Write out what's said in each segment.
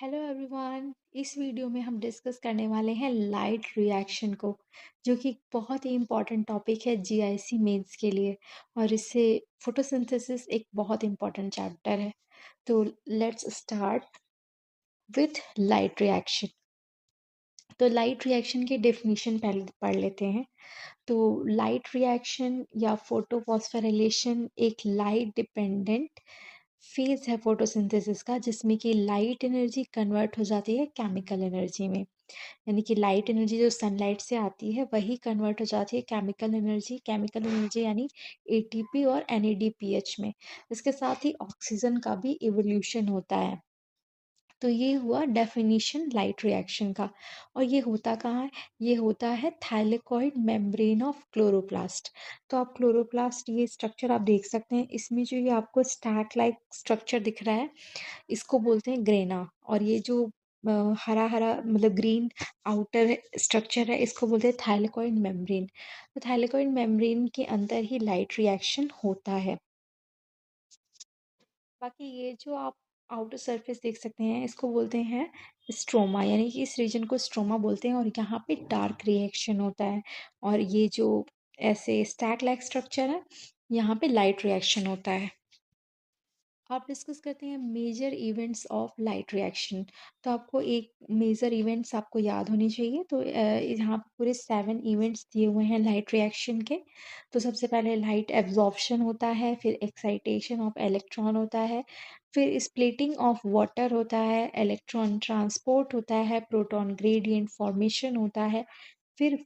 Hello everyone. इस video में हम डिस्कस करने वाले हैं लाइट रिएक्शन को, जो कि एक बहुत ही इम्पॉर्टेंट टॉपिक है जीआईसी मेंस के लिए। और इससे फोटोसिंथेसिस एक बहुत इम्पॉर्टेंट चैप्टर है। तो let's start with light reaction. तो लाइट रिएक्शन की डेफिनेशन पहले पढ़ लेते हैं। तो लाइट रिएक्शन या फोटोफॉस्फोरिलेशन एक लाइट डिपेंडेंट फेज है फोटोसिंथेसिस का, जिसमें कि लाइट एनर्जी कन्वर्ट हो जाती है केमिकल एनर्जी में। यानी कि लाइट एनर्जी जो सनलाइट से आती है वही कन्वर्ट हो जाती है केमिकल एनर्जी यानी एटीपी और एनएडीपीएच में। इसके साथ ही ऑक्सीजन का भी इवोल्यूशन होता है। तो ये हुआ डेफिनेशन लाइट रिएक्शन का। और ये होता कहाँ है? ये होता है थाइलेकॉइड मेम्ब्रेन ऑफ क्लोरोप्लास्ट। तो आप क्लोरोप्लास्ट, ये स्ट्रक्चर आप देख सकते हैं। इसमें जो ये आपको स्टैक लाइक स्ट्रक्चर दिख रहा है, इसको बोलते हैं ग्रेना। और ये जो हरा हरा मतलब ग्रीन आउटर स्ट्रक्चर है, इसको बोलते हैं थाइलेकॉइड मेम्ब्रेन। तो थाइलेकॉइड मेम्ब्रेन के अंदर ही लाइट रिएक्शन होता है। बाकी ये जो आप आउटर सरफेस देख सकते हैं, इसको बोलते हैं स्ट्रोमा, यानी कि इस रीजन को स्ट्रोमा बोलते हैं। और यहाँ पे डार्क रिएक्शन होता है। और ये जो ऐसे स्टैक लाइक स्ट्रक्चर है, यहाँ पे लाइट रिएक्शन होता है। आप डिस्कस करते हैं major events of light reaction. तो आपको एक मेजर इवेंट्स आपको याद होने चाहिए। तो यहाँ पे पूरे 7 इवेंट्स दिए हुए हैं लाइट रिएक्शन के। तो सबसे पहले लाइट एब्जॉर्प्शन होता है, फिर एक्साइटेशन ऑफ इलेक्ट्रॉन होता है, फिर स्प्लिटिंग ऑफ वाटर होता है, इलेक्ट्रॉन ट्रांसपोर्ट होता है, प्रोटॉन ग्रेडियंट फॉर्मेशन होता है, फिर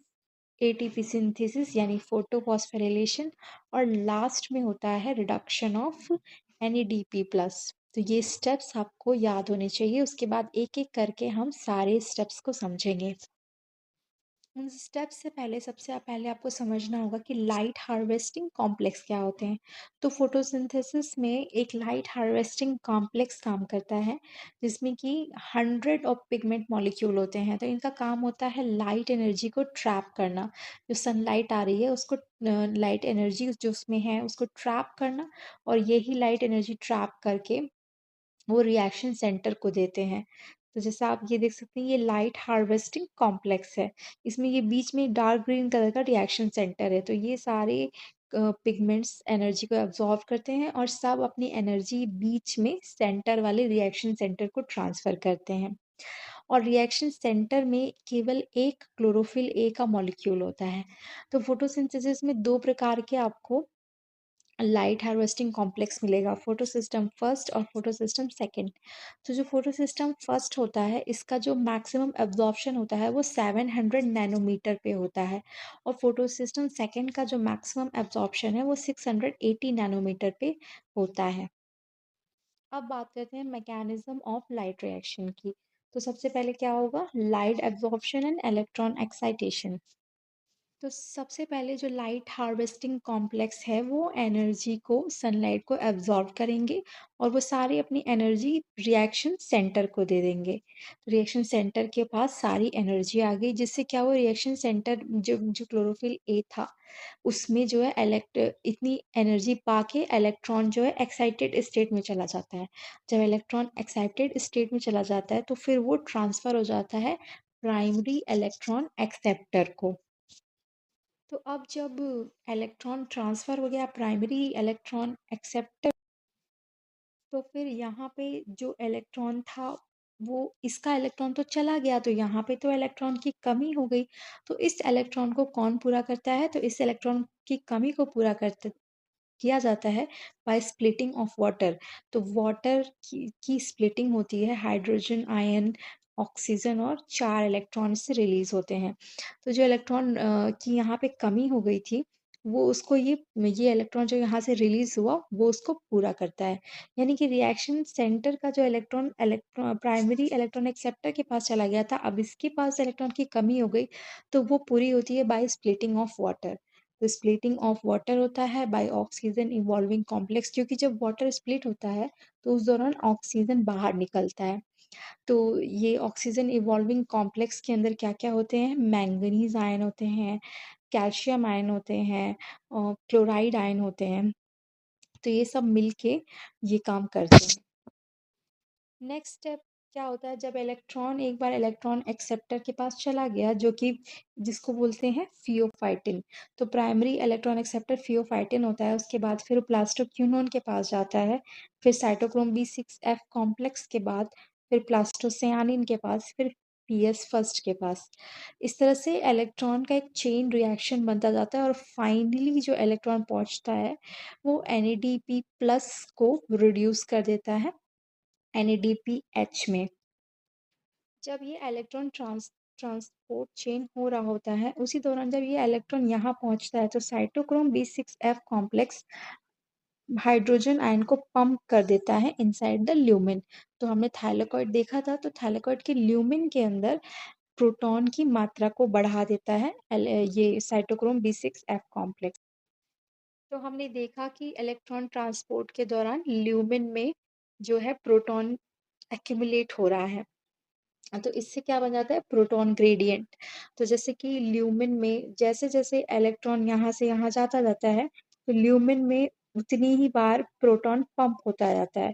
एटीपी सिंथेसिस यानी फोटोफॉस्फोरिलेशन, और लास्ट में होता है रिडक्शन ऑफ एनएडीपी प्लस। तो ये स्टेप्स आपको याद होने चाहिए। उसके बाद एक एक करके हम सारे स्टेप्स को समझेंगे। उन स्टेप्स से पहले सबसे पहले आपको समझना होगा कि लाइट हार्वेस्टिंग कॉम्प्लेक्स क्या होते हैं। तो फोटोसिंथेसिस में एक लाइट हार्वेस्टिंग कॉम्प्लेक्स काम करता है, जिसमें कि 100 ऑफ पिगमेंट मॉलिक्यूल होते हैं। तो इनका काम होता है लाइट एनर्जी को ट्रैप करना। जो सनलाइट आ रही है उसको, लाइट एनर्जी जो उसमें है उसको ट्रैप करना, और यही लाइट एनर्जी ट्रैप करके वो रिएक्शन सेंटर को देते हैं। तो जैसा आप ये देख सकते हैं, ये लाइट हार्वेस्टिंग कॉम्प्लेक्स है। इसमें ये बीच में डार्क ग्रीन कलर का रिएक्शन सेंटर है। तो ये सारे पिगमेंट्स एनर्जी को एब्जॉर्ब करते हैं और सब अपनी एनर्जी बीच में सेंटर वाले रिएक्शन सेंटर को ट्रांसफर करते हैं। और रिएक्शन सेंटर में केवल एक क्लोरोफिल ए का मॉलिक्यूल होता है। तो फोटोसिंथेसिस में दो प्रकार के आपको लाइट हार्वेस्टिंग कॉम्प्लेक्स मिलेगा, फोटो सिस्टम फर्स्ट और फोटो सिस्टम सेकेंड। तो जो फोटो सिस्टम फर्स्ट होता है, इसका जो मैक्सिमम एब्जॉर्प्शन होता है वो 700 नैनोमीटर पे होता है। और फोटो सिस्टम सेकेंड का जो मैक्सिमम एब्जॉर्प्शन है वो 680 नैनोमीटर पे होता है। अब बात करते हैं मैकेनिज्म ऑफ लाइट रिएक्शन की। तो सबसे पहले क्या होगा? Light absorption and electron excitation. तो सबसे पहले जो लाइट हार्वेस्टिंग कॉम्प्लेक्स है, वो एनर्जी को, सनलाइट को एब्जॉर्ब करेंगे और वो सारी अपनी एनर्जी रिएक्शन सेंटर को दे देंगे। रिएक्शन सेंटर के पास सारी एनर्जी आ गई, जिससे क्या हुआ, रिएक्शन सेंटर जो जो क्लोरोफिल ए था, उसमें जो है इतनी एनर्जी पाके इलेक्ट्रॉन जो है एक्साइटेड स्टेट में चला जाता है। जब इलेक्ट्रॉन एक्साइटेड स्टेट में चला जाता है तो फिर वो ट्रांसफर हो जाता है प्राइमरी इलेक्ट्रॉन एक्सेप्टर को। तो अब जब इलेक्ट्रॉन ट्रांसफ़र हो गया प्राइमरी इलेक्ट्रॉन एक्सेप्टर, तो फिर यहाँ पे जो इलेक्ट्रॉन था, वो इसका इलेक्ट्रॉन तो चला गया, तो यहाँ पे तो इलेक्ट्रॉन की कमी हो गई। तो इस इलेक्ट्रॉन को कौन पूरा करता है? तो इस इलेक्ट्रॉन की कमी को पूरा करते किया जाता है बाय स्प्लिटिंग ऑफ वाटर। तो वाटर की स्प्लिटिंग होती है, हाइड्रोजन आयन, ऑक्सीजन और 4 इलेक्ट्रॉन इससे रिलीज होते हैं। तो जो इलेक्ट्रॉन की यहाँ पे कमी हो गई थी, वो उसको ये इलेक्ट्रॉन जो यहाँ से रिलीज हुआ वो उसको पूरा करता है। यानी कि रिएक्शन सेंटर का जो इलेक्ट्रॉन प्राइमरी इलेक्ट्रॉन एक्सेप्टर के पास चला गया था, अब इसके पास इलेक्ट्रॉन की कमी हो गई, तो वो पूरी होती है बाय स्प्लिटिंग ऑफ वाटर। तो स्प्लिटिंग ऑफ वाटर होता है बाय ऑक्सीजन इवॉल्विंग कॉम्प्लेक्स, क्योंकि जब वाटर स्प्लिट होता है तो उस दौरान ऑक्सीजन बाहर निकलता है। तो ये ऑक्सीजन इवॉल्विंग कॉम्प्लेक्स के अंदर क्या-क्या होते हैं? मैंगनीज आयन होते हैं, कैल्शियम आयन होते हैं, क्लोराइड आयन होते हैं। तो ये सब मिलके ये काम करते हैं। नेक्स्ट स्टेप क्या होता है जब इलेक्ट्रॉन एक बार इलेक्ट्रॉन एक्सेप्टर के पास चला गया जो कि जिसको बोलते हैं फियोफाइटिन। तो प्राइमरी इलेक्ट्रॉन एक्सेप्टर फियोफाइटिन होता है, उसके बाद फिर प्लास्टोक्यूनोन के पास जाता है, फिर साइटोक्रोम B6F कॉम्प्लेक्स के बाद फिर प्लास्टोसियानिन के पास, फिर PS फर्स्ट के पास। इस तरह से इलेक्ट्रॉन का एक चेन रिएक्शन बनता जाता है और फाइनली जो इलेक्ट्रॉन पहुंचता है वो NADP प्लस को रिड्यूस कर देता है NADPH में। जब ये इलेक्ट्रॉन ट्रांसपोर्ट चेन हो रहा होता है, उसी दौरान जब ये इलेक्ट्रॉन यहाँ पहुंचता है तो cytochrome B6F complex hydrogen ion को पंप कर देता है इनसाइड द ल्यूमेन। तो हमने थाइलाकॉइड देखा था, तो थाइलाकॉइड के ल्यूमेन के अंदर प्रोटॉन की मात्रा को बढ़ा देता है ये साइटोक्रोम B6F कॉम्प्लेक्स। तो हमने देखा कि इलेक्ट्रॉन ट्रांसपोर्ट के दौरान ल्यूमेन में जो है प्रोटॉन एक्यूमुलेट हो रहा है। तो इससे क्या बन जाता है प्रोटॉन ग्रेडियंट। तो जैसे कि ल्यूमेन में जैसे जैसे इलेक्ट्रॉन यहाँ से यहाँ जाता जाता है, तो ल्यूमेन में उतनी ही बार प्रोटॉन पंप होता जाता है।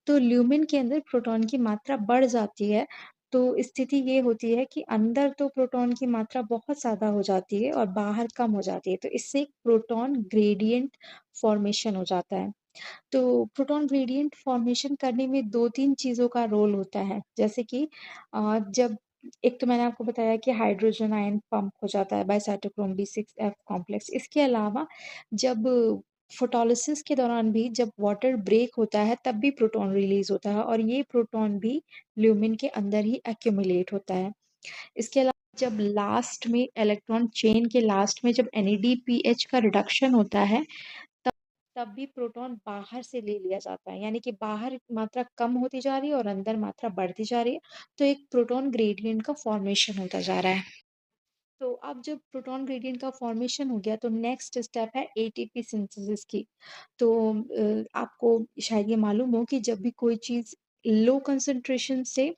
तो ल्यूमेन के अंदर प्रोटॉन की मात्रा बढ़ जाती है। तो स्थिति ये होती है कि अंदर तो प्रोटॉन की मात्रा बहुत ज्यादा हो जाती है और बाहर कम हो जाती है, तो इससे एक प्रोटॉन ग्रेडियंट फॉर्मेशन हो जाता है। तो प्रोटॉन ग्रेडियंट फॉर्मेशन करने में 2-3 चीज़ों का रोल होता है। जैसे कि जब एक तो मैंने आपको बताया कि हाइड्रोजन आयन पंप हो जाता है बाय साइटोक्रोम B6F कॉम्प्लेक्स। इसके अलावा जब फोटोलिसिस के दौरान भी जब वाटर ब्रेक होता है तब भी प्रोटॉन रिलीज़ होता है और ये प्रोटॉन भी ल्यूमेन के अंदर ही एक्यूमुलेट होता है। इसके अलावा जब लास्ट में इलेक्ट्रॉन चेन के लास्ट में जब NADPH का रिडक्शन होता है तब तब भी प्रोटॉन बाहर से ले लिया जाता है, यानी कि बाहर मात्रा कम होती जा रही है और अंदर मात्रा बढ़ती जा रही है। तो एक प्रोटॉन ग्रेडियंट का फॉर्मेशन होता जा रहा है। तो अब जब प्रोटॉन ग्रेडियंट का फॉर्मेशन हो गया तो नेक्स्ट स्टेप है ATP सिंथेसिस की। तो आपको शायद ये मालूम हो कि जब भी कोई चीज़ लो कंसंट्रेशन से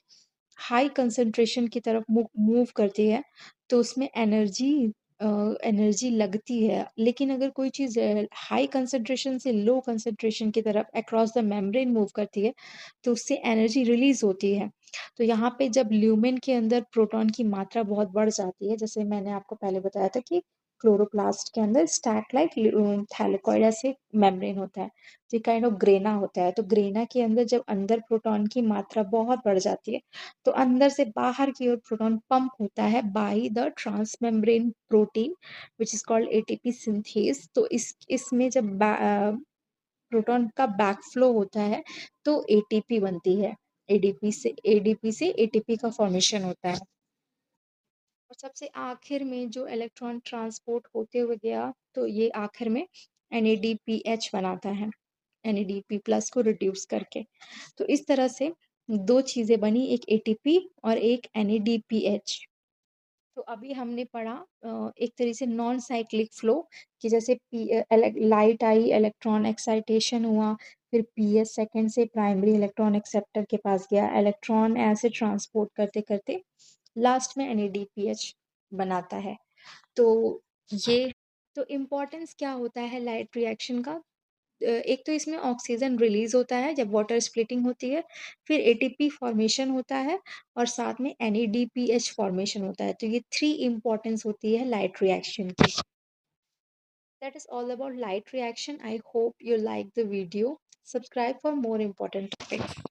हाई कंसंट्रेशन की तरफ मूव करती है तो उसमें एनर्जी लगती है, लेकिन अगर कोई चीज़ हाई कंसंट्रेशन से लो कंसंट्रेशन की तरफ अक्रॉस द मेम्ब्रेन मूव करती है तो उससे एनर्जी रिलीज होती है। तो यहाँ पे जब ल्यूमेन के अंदर प्रोटॉन की मात्रा बहुत बढ़ जाती है, जैसे मैंने आपको पहले बताया था कि क्लोरोप्लास्ट के अंदर स्टैक लाइक थैलेकॉइड ऐसे मेम्ब्रेन होता है, तो ये काइंड ऑफ ग्रेना होता है। तो ग्रेना के अंदर जब अंदर प्रोटॉन की मात्रा बहुत बढ़ जाती है तो अंदर से बाहर की ओर प्रोटॉन पंप होता है by the transmembrane protein which is called ATP synthase. तो इसमें जब प्रोटॉन का बैकफ्लो होता है तो ATP बनती है। ADP से ATP का फॉर्मेशन होता है। और सबसे आखिर में जो इलेक्ट्रॉन ट्रांसपोर्ट होते हुए गया तो ये आखिर में NADPH बनाता है, NADP प्लस को रिड्यूस करके। तो इस तरह से दो चीजें बनी, एक ATP और एक NADPH। तो अभी हमने पढ़ा एक तरह से नॉन साइक्लिक फ्लो कि जैसे लाइट आई, इलेक्ट्रॉन एक्साइटेशन हुआ, फिर PS सेकंड से प्राइमरी इलेक्ट्रॉन एक्सेप्टर के पास गया, इलेक्ट्रॉन ऐसे ट्रांसपोर्ट करते करते लास्ट में NADPH बनाता है। तो ये तो इम्पोर्टेंस क्या होता है लाइट रिएक्शन का? एक तो इसमें ऑक्सीजन रिलीज होता है जब वाटर स्प्लिटिंग होती है, फिर ATP फॉर्मेशन होता है और साथ में NADPH फॉर्मेशन होता है। तो ये 3 इम्पोर्टेंस होती है लाइट रिएक्शन की। That is all about light reaction. I hope you like the video. Subscribe for more important topics.